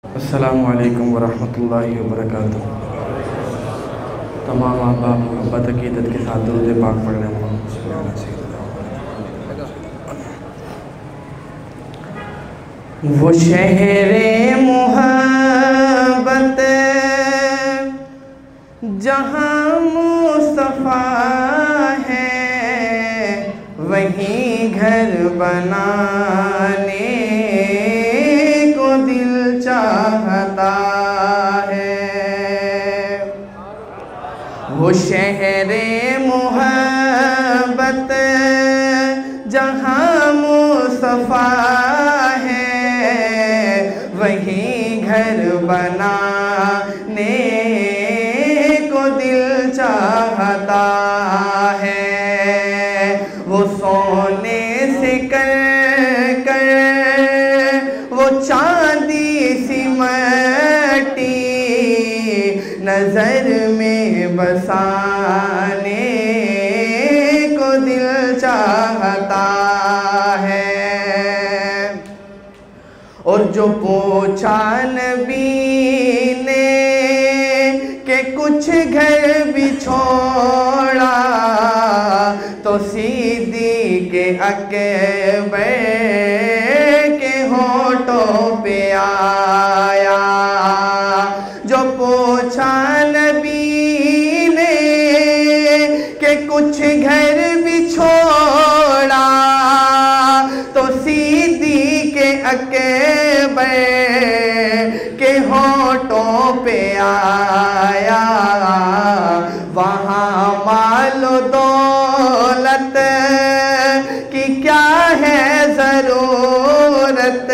अस्सलामु अलैकुम वरहमतुल्लाहि वबरकातुहू। तमाम अहबाब मोहब्बत अक़ीदत के साथ दुरूद पाक पढ़ने वो शहरे मोहब्बत जहाँ मुस्तफ़ा है, वहीं घर बनाने को दिल चाहता है। वो शहरे मोहब्बत जहाँ मुस्तफ़ा है, वहीं घर बनाने को दिल चाहता है। वो सोने से कर वो चांदी सी मट्टी नजर में बसाने को दिल चाहता है। और जो पूछा नबी ने कि कुछ घर भी छोड़ा, तो सीधी के अकबर के होठों पे आया। जो पूछा नबी ने कि कुछ घर भी छोड़ा, तो सीधी के अकबर के होठों पे आया। वहाँ मालो दौलत की क्या है ज़रूरत,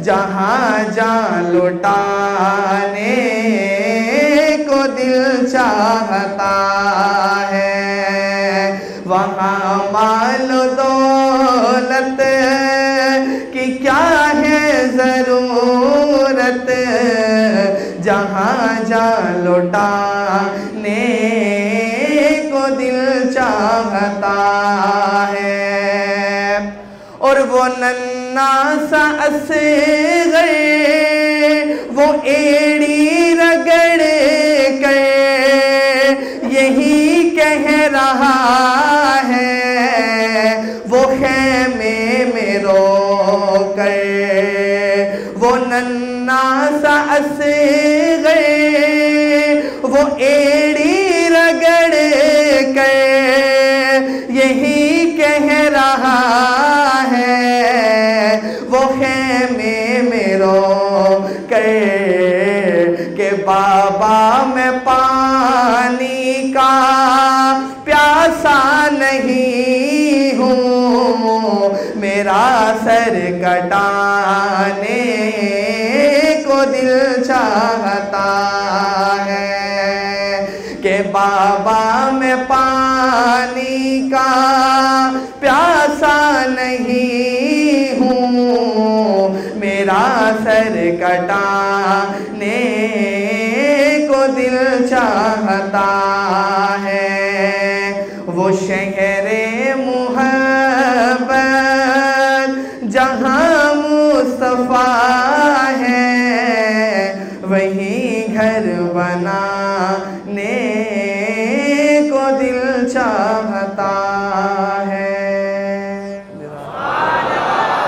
जहाँ जान लुटाने को दिल चाहता है। वहाँ मालो दौलत की क्या है ज़रूरत, जहाँ जान लुटाने को दिल चाहता है। और वो नन्ना सा असग़र वो एड़ी रगड़ कर यही कह रहा है, वो खेमे में रो कर। वो नन्ना सा असग़र वो एड़ी रगड़ कर यही कह रहा है, वो खेमे में रो कर के बाबा मैं पानी का प्यासा नहीं हूँ, मेरा सर कटाने को दिल चाहता है। के बाबा मैं पानी का प्यासा नहीं हूँ, मेरा सर कटाने को दिल चाहता है। वो शहरे मोहब्बत जहाँ मुस्तफ़ा